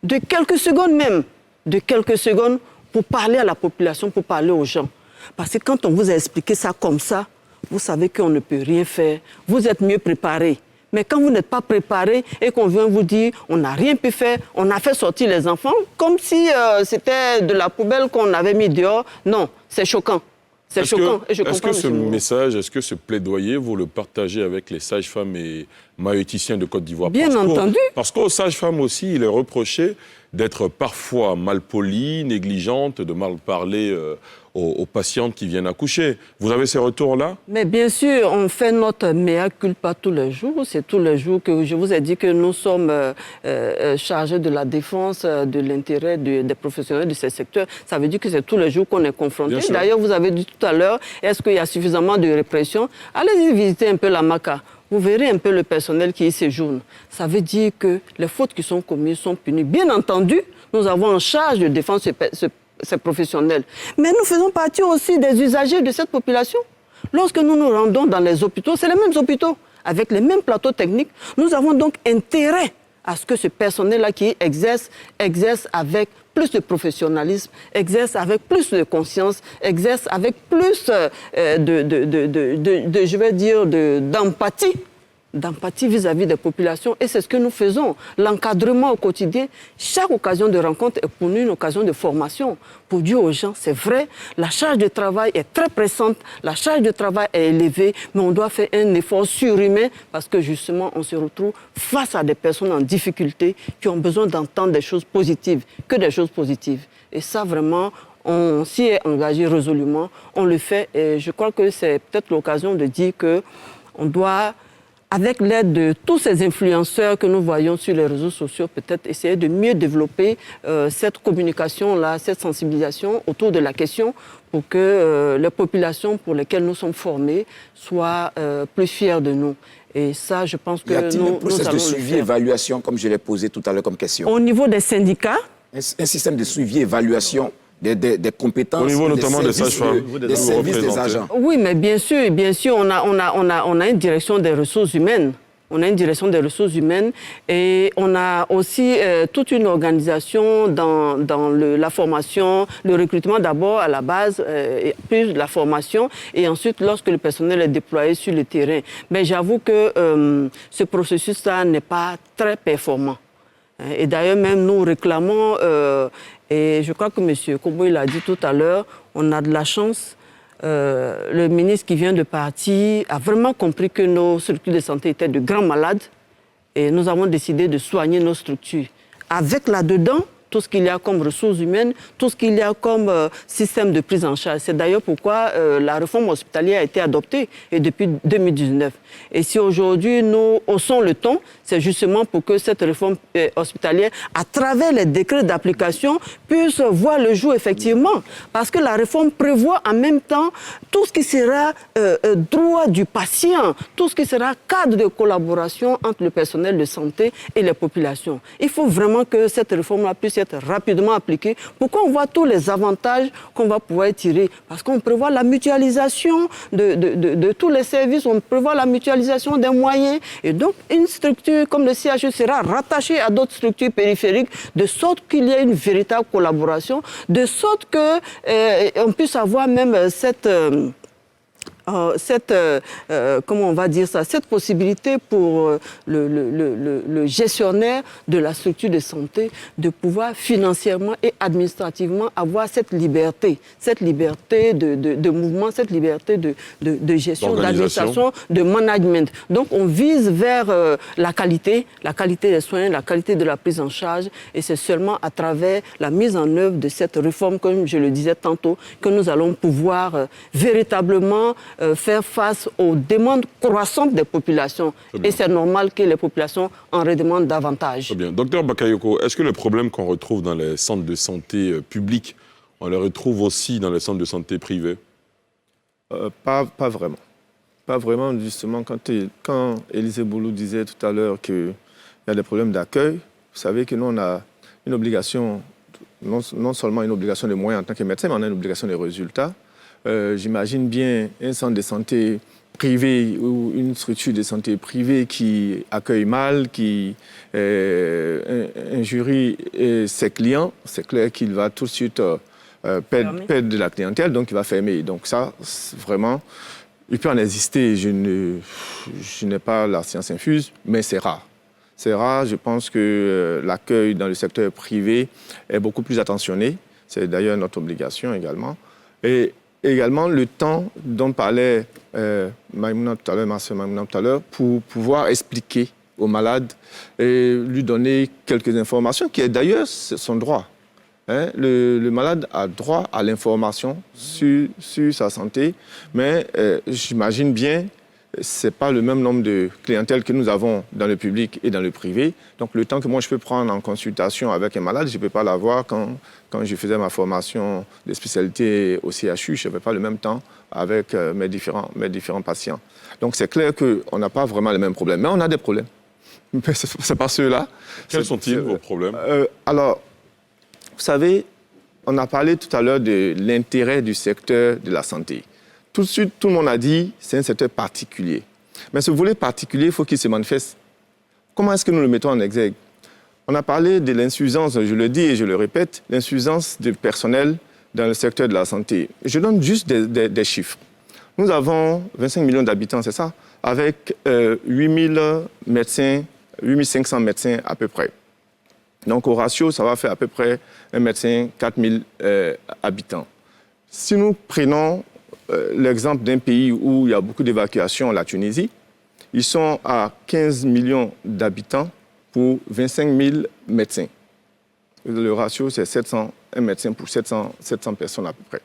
de quelques secondes même, de quelques secondes pour parler à la population, pour parler aux gens. Parce que quand on vous a expliqué ça comme ça, vous savez qu'on ne peut rien faire. Vous êtes mieux préparé. Mais quand vous n'êtes pas préparé et qu'on vient vous dire on n'a rien pu faire, on a fait sortir les enfants comme si c'était de la poubelle qu'on avait mis dehors, non, c'est choquant. C'est choquant. Est-ce que ce message, est-ce que ce plaidoyer, vous le partagez avec les sages-femmes et maïeuticiens de Côte d'Ivoire? Bien entendu. Parce qu'aux sages-femmes aussi, il est reproché d'être parfois malpolies, négligentes, de mal parler aux patientes qui viennent accoucher. Vous avez ces retours-là? Mais bien sûr, on fait notre mea culpa tous les jours. C'est tous les jours que je vous ai dit que nous sommes chargés de la défense de l'intérêt des professionnels de ces secteurs. Ça veut dire que c'est tous les jours qu'on est confronté. D'ailleurs, vous avez dit tout à l'heure, est-ce qu'il y a suffisamment de répression? Allez-y visiter un peu la MACA. Vous verrez un peu le personnel qui y séjourne. Ça veut dire que les fautes qui sont commises sont punies. Bien entendu, nous avons en charge de défendre ces professionnels. Mais nous faisons partie aussi des usagers de cette population. Lorsque nous nous rendons dans les hôpitaux, c'est les mêmes hôpitaux, avec les mêmes plateaux techniques. Nous avons donc intérêt à ce que ce personnel-là qui exerce avec plus de professionnalisme, exerce avec plus de conscience, exerce avec plus d'empathie vis-à-vis des populations. Et c'est ce que nous faisons. L'encadrement au quotidien, chaque occasion de rencontre est pour nous une occasion de formation. Pour dire aux gens, c'est vrai, la charge de travail est très pressante, la charge de travail est élevée, mais on doit faire un effort surhumain parce que justement, on se retrouve face à des personnes en difficulté qui ont besoin d'entendre des choses positives, que des choses positives. Et ça, vraiment, on s'y est engagé résolument, on le fait. Et je crois que c'est peut-être l'occasion de dire qu'on doit, avec l'aide de tous ces influenceurs que nous voyons sur les réseaux sociaux, peut-être essayer de mieux développer cette communication-là, cette sensibilisation autour de la question pour que les populations pour lesquelles nous sommes formés soient plus fières de nous. Et ça, je pense que y a-t-il un processus de suivi et évaluation, comme je l'ai posé tout à l'heure comme question? Au niveau des syndicats, un système de suivi et évaluation des compétences, au niveau notamment des sages-femmes, des services des agents. Oui, mais bien sûr, on a une direction des ressources humaines. On a une direction des ressources humaines et on a aussi toute une organisation dans la formation, le recrutement d'abord à la base, puis la formation et ensuite lorsque le personnel est déployé sur le terrain. Mais j'avoue que ce processus-là n'est pas très performant. Et d'ailleurs, même nous réclamons, et je crois que M. Kobo l'a dit tout à l'heure, on a de la chance. Le ministre qui vient de partir a vraiment compris que nos structures de santé étaient de grands malades et nous avons décidé de soigner nos structures. Avec là-dedans, tout ce qu'il y a comme ressources humaines, tout ce qu'il y a comme système de prise en charge. C'est d'ailleurs pourquoi la réforme hospitalière a été adoptée et depuis 2019. Et si aujourd'hui nous haussons le ton, c'est justement pour que cette réforme hospitalière, à travers les décrets d'application, puisse voir le jour effectivement. Parce que la réforme prévoit en même temps tout ce qui sera droit du patient, tout ce qui sera cadre de collaboration entre le personnel de santé et les populations. Il faut vraiment que cette réforme-là puisse être rapidement appliquée pour qu'on voit tous les avantages qu'on va pouvoir tirer. Parce qu'on prévoit la mutualisation de tous les services, on prévoit la mutualisation des moyens. Et donc, une structure comme le CHU sera rattachée à d'autres structures périphériques, de sorte qu'il y ait une véritable collaboration, de sorte qu'on puisse avoir même cette comment on va dire ça, cette possibilité pour le gestionnaire de la structure de santé de pouvoir financièrement et administrativement avoir cette liberté de mouvement, cette liberté de gestion, d'administration, de management. Donc on vise vers la qualité des soins, la qualité de la prise en charge, et c'est seulement à travers la mise en œuvre de cette réforme, comme je le disais tantôt, que nous allons pouvoir véritablement faire face aux demandes croissantes des populations. Et c'est normal que les populations en redemandent davantage. Très bien. Docteur Bakayoko, est-ce que les problèmes qu'on retrouve dans les centres de santé publics, on les retrouve aussi dans les centres de santé privés? Pas vraiment. Pas vraiment, justement, quand Élisée Boulou disait tout à l'heure qu'il y a des problèmes d'accueil, vous savez que nous, on a une obligation, non seulement une obligation de moyens en tant que médecin, mais on a une obligation de résultats. J'imagine bien un centre de santé privé ou une structure de santé privée qui accueille mal, qui injurie ses clients. C'est clair qu'il va tout de suite perdre de la clientèle, donc il va fermer. Donc ça, vraiment, il peut en exister. Je n'ai pas la science infuse, mais c'est rare. C'est rare. Je pense que l'accueil dans le secteur privé est beaucoup plus attentionné. C'est d'ailleurs notre obligation également. Et également le temps dont parlait Maïmouna tout à l'heure, ma soeur Maïmouna tout à l'heure, pour pouvoir expliquer au malade et lui donner quelques informations, qui est d'ailleurs son droit. Hein? Le malade a droit à l'information sur sa santé, mais j'imagine bien ce n'est pas le même nombre de clientèles que nous avons dans le public et dans le privé. Donc le temps que moi je peux prendre en consultation avec un malade, je ne peux pas l'avoir quand je faisais ma formation de spécialité au CHU, je n'avais pas le même temps avec mes différents patients. Donc c'est clair qu'on n'a pas vraiment les mêmes problèmes, mais on a des problèmes. Mais ce n'est pas ceux-là. Quels sont-ils vos problèmes? Alors, vous savez, on a parlé tout à l'heure de l'intérêt du secteur de la santé. Tout de suite, tout le monde a dit c'est un secteur particulier. Mais ce volet particulier, il faut qu'il se manifeste. Comment est-ce que nous le mettons en exergue? On a parlé de l'insuffisance, je le dis et je le répète, l'insuffisance du personnel dans le secteur de la santé. Je donne juste des chiffres. Nous avons 25 millions d'habitants, c'est ça? Avec 8500 médecins à peu près. Donc au ratio, ça va faire à peu près un médecin 4000 habitants. Si nous prenons l'exemple d'un pays où il y a beaucoup d'évacuations, la Tunisie, ils sont à 15 millions d'habitants pour 25 000 médecins. Le ratio, c'est 700, un médecin pour 700 personnes à peu près.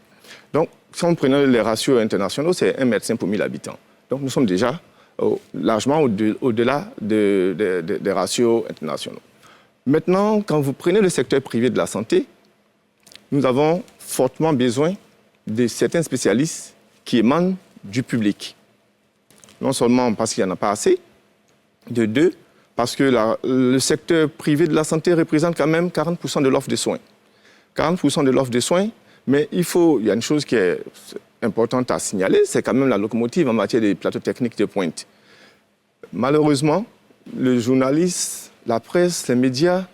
Donc, si on prenait les ratios internationaux, c'est un médecin pour 1000 habitants. Donc, nous sommes déjà largement au-delà des ratios internationaux. Maintenant, quand vous prenez le secteur privé de la santé, nous avons fortement besoin de certains spécialistes qui émanent du public. Non seulement parce qu'il n'y en a pas assez, de deux, parce que le secteur privé de la santé représente quand même 40% de l'offre de soins. 40% de l'offre de soins, mais il y a une chose qui est importante à signaler, c'est quand même la locomotive en matière de plateaux techniques de pointe. Malheureusement, le journaliste, la presse, les médias,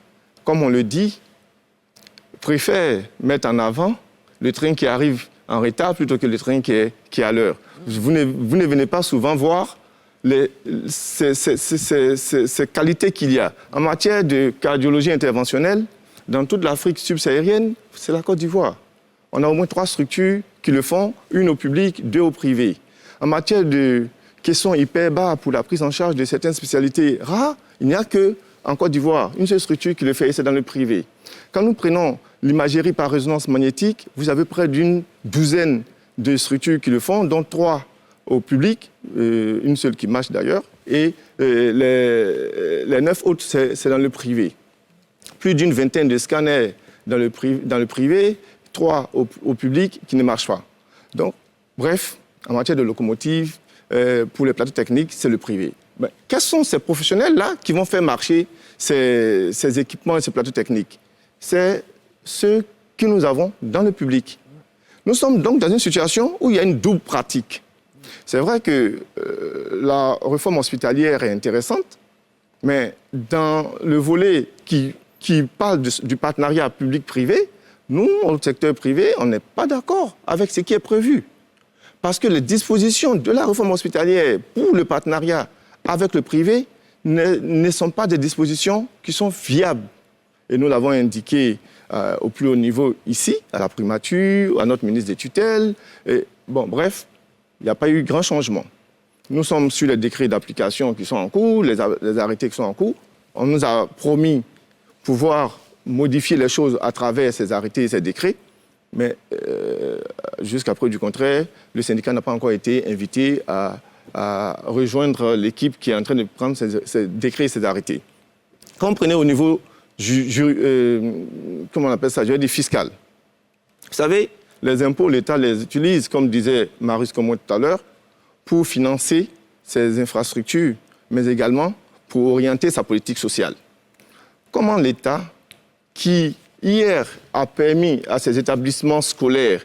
comme on le dit, préfèrent mettre en avant le train qui arrive en retard plutôt que le train qui est à l'heure. Vous ne venez pas souvent voir ces qualités qu'il y a. En matière de cardiologie interventionnelle, dans toute l'Afrique subsaharienne, c'est la Côte d'Ivoire. On a au moins 3 structures qui le font, une au public, 2 au privé. En matière de questions hyper bas pour la prise en charge de certaines spécialités rares, il n'y a qu'en Côte d'Ivoire, une seule structure qui le fait, et c'est dans le privé. Quand nous prenons l'imagerie par résonance magnétique, vous avez près d'une douzaine de structures qui le font, dont 3 au public, une seule qui marche d'ailleurs, et les 9 autres, c'est dans le privé. Plus d'une vingtaine de scanners dans le privé, 3 au public qui ne marchent pas. Donc, bref, en matière de locomotive, pour les plateaux techniques, c'est le privé. Mais quels sont ces professionnels-là qui vont faire marcher ces équipements et ces plateaux techniques? C'est ceux que nous avons dans le public. Nous sommes donc dans une situation où il y a une double pratique. C'est vrai que la réforme hospitalière est intéressante, mais dans le volet qui parle du partenariat public-privé, nous, au secteur privé, on n'est pas d'accord avec ce qui est prévu. Parce que les dispositions de la réforme hospitalière pour le partenariat avec le privé ne sont pas des dispositions qui sont viables. Et nous l'avons indiqué au plus haut niveau ici, à la primature, à notre ministre des tutelles. Et, bon, bref, il n'y a pas eu grand changement. Nous sommes sur les décrets d'application qui sont en cours, les arrêtés qui sont en cours. On nous a promis pouvoir modifier les choses à travers ces arrêtés et ces décrets. Mais jusqu'à preuve du contraire, le syndicat n'a pas encore été invité à rejoindre l'équipe qui est en train de prendre ces décrets et ces arrêtés. Quand on prenait au niveau comment on appelle ça, juridique fiscal, vous savez, les impôts, l'État les utilise, comme disait Marius Comon tout à l'heure, pour financer ses infrastructures, mais également pour orienter sa politique sociale. Comment l'État, qui hier a permis à ces établissements scolaires,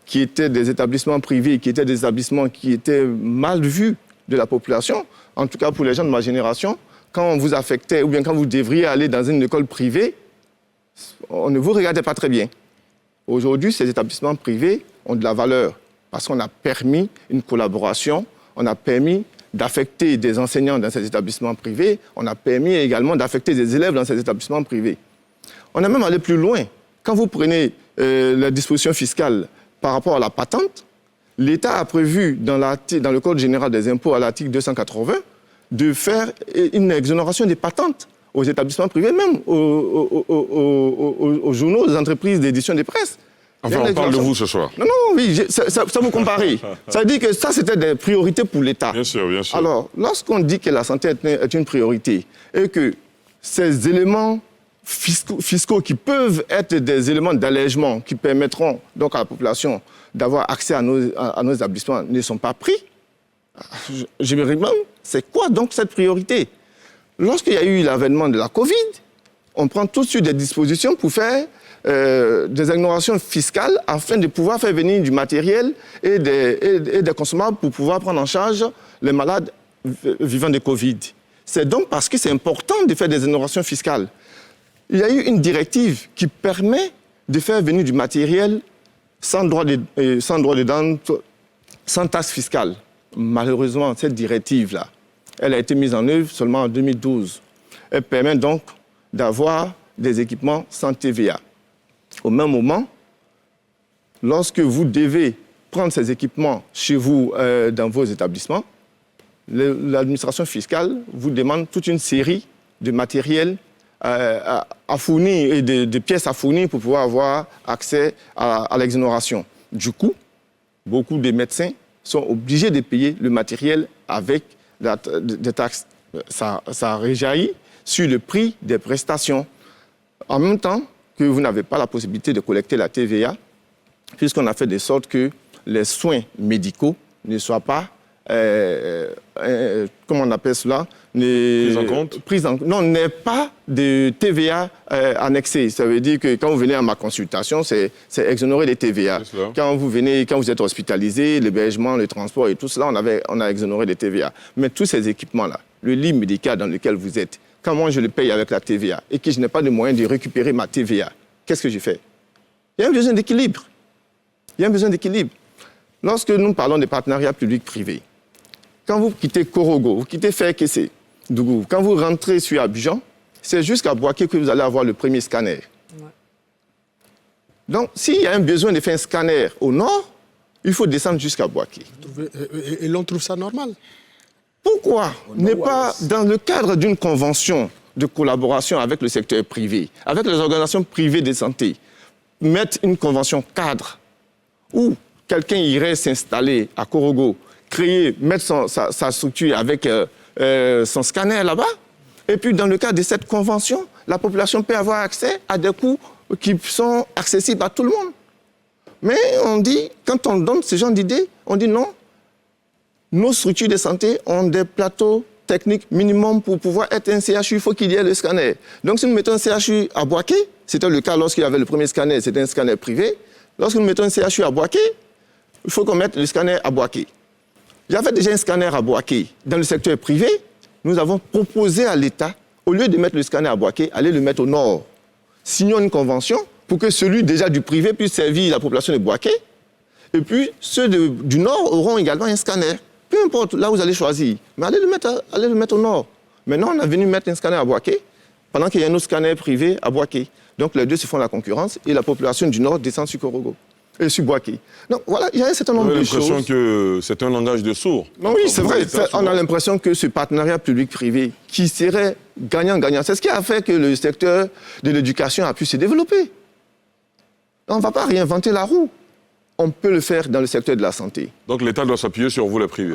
qui étaient des établissements privés, qui étaient des établissements qui étaient mal vus de la population, en tout cas pour les gens de ma génération, quand on vous affectait ou bien quand vous devriez aller dans une école privée, on ne vous regardait pas très bien. Aujourd'hui, ces établissements privés ont de la valeur parce qu'on a permis une collaboration, on a permis d'affecter des enseignants dans ces établissements privés, on a permis également d'affecter des élèves dans ces établissements privés. On a même allé plus loin. Quand vous prenez la disposition fiscale par rapport à la patente, l'État a prévu dans le Code général des impôts à l'article 280 de faire une exonération des patentes aux établissements privés, même aux journaux, aux entreprises d'édition de presse. Enfin, on parle de vous ce soir. Non, oui, ça vous comparez. Ça veut dire que ça, c'était des priorités pour l'État. Bien sûr, bien sûr. Alors, lorsqu'on dit que la santé est une priorité et que ces éléments fiscaux qui peuvent être des éléments d'allègement qui permettront donc à la population d'avoir accès à nos établissements ne sont pas pris, je me demande, c'est quoi donc cette priorité? Lorsqu'il y a eu l'avènement de la Covid, on prend tout de suite des dispositions pour faire des exonérations fiscales afin de pouvoir faire venir du matériel et des consommables pour pouvoir prendre en charge les malades vivant de Covid. C'est donc parce que c'est important de faire des exonérations fiscales. Il y a eu une directive qui permet de faire venir du matériel sans droit de douane, sans taxe fiscale. Malheureusement, cette directive-là, elle a été mise en œuvre seulement en 2012. Elle permet donc d'avoir des équipements sans TVA. Au même moment, lorsque vous devez prendre ces équipements chez vous, dans vos établissements, l'administration fiscale vous demande toute une série de matériel à fournir et de pièces à fournir pour pouvoir avoir accès à l'exonération. Du coup, beaucoup de médecins sont obligés de payer le matériel avec des taxes. Ça réjaillit sur le prix des prestations. En même temps que vous n'avez pas la possibilité de collecter la TVA, puisqu'on a fait de sorte que les soins médicaux ne soient pas, comment on appelle cela, Prise en compte. Non, n'est pas de TVA annexée. Ça veut dire que quand vous venez à ma consultation, c'est exonéré des TVA. Quand vous êtes hospitalisé, l'hébergement, le transport et tout cela, on a exonéré des TVA. Mais tous ces équipements-là, le lit médical dans lequel vous êtes, quand moi je le paye avec la TVA et que je n'ai pas de moyen de récupérer ma TVA, qu'est-ce que je fais? Il y a un besoin d'équilibre. Il y a un besoin d'équilibre. Lorsque nous parlons de partenariat public-privé, quand vous quittez Korogo, vous quittez Ferkessé, Dougou, quand vous rentrez sur Abidjan, c'est jusqu'à Boaké que vous allez avoir le premier scanner. Ouais. Donc, s'il y a un besoin de faire un scanner au nord, il faut descendre jusqu'à Boaké. Et l'on trouve ça normal? Pourquoi ne pas, dans le cadre d'une convention de collaboration avec le secteur privé, avec les organisations privées de santé, mettre une convention cadre où quelqu'un irait s'installer à Korogo, mettre sa structure avec son scanner là-bas, et puis dans le cadre de cette convention, la population peut avoir accès à des coûts qui sont accessibles à tout le monde. Mais on dit, quand on donne ce genre d'idées, on dit non, nos structures de santé ont des plateaux techniques minimum pour pouvoir être un CHU, il faut qu'il y ait le scanner. Donc si nous mettons un CHU à Boaké, c'était le cas lorsqu'il y avait le premier scanner, c'était un scanner privé. Lorsque nous mettons un CHU à Boaké, il faut qu'on mette le scanner à Boaké. Il y avait déjà un scanner à Boaké. Dans le secteur privé, nous avons proposé à l'État, au lieu de mettre le scanner à Boaké, aller le mettre au nord. Signons une convention pour que celui déjà du privé puisse servir la population de Boaké Et puis, ceux du Nord auront également un scanner. Peu importe là où vous allez choisir, mais allez le mettre au Nord. Maintenant, on a venu mettre un scanner à Bouaké, pendant qu'il y a un autre scanner privé à Bouaké. Donc, les deux se font la concurrence et la population du Nord descend sur Korogo et sur Bouaké. Donc, voilà, il y a un certain nombre de choses. On a l'impression que c'est un langage de sourds. Non, oui, c'est vrai. On a l'impression que ce partenariat public-privé, qui serait gagnant-gagnant, c'est ce qui a fait que le secteur de l'éducation a pu se développer. On ne va pas réinventer la roue. On peut le faire dans le secteur de la santé. Donc l'État doit s'appuyer sur vous, les privés.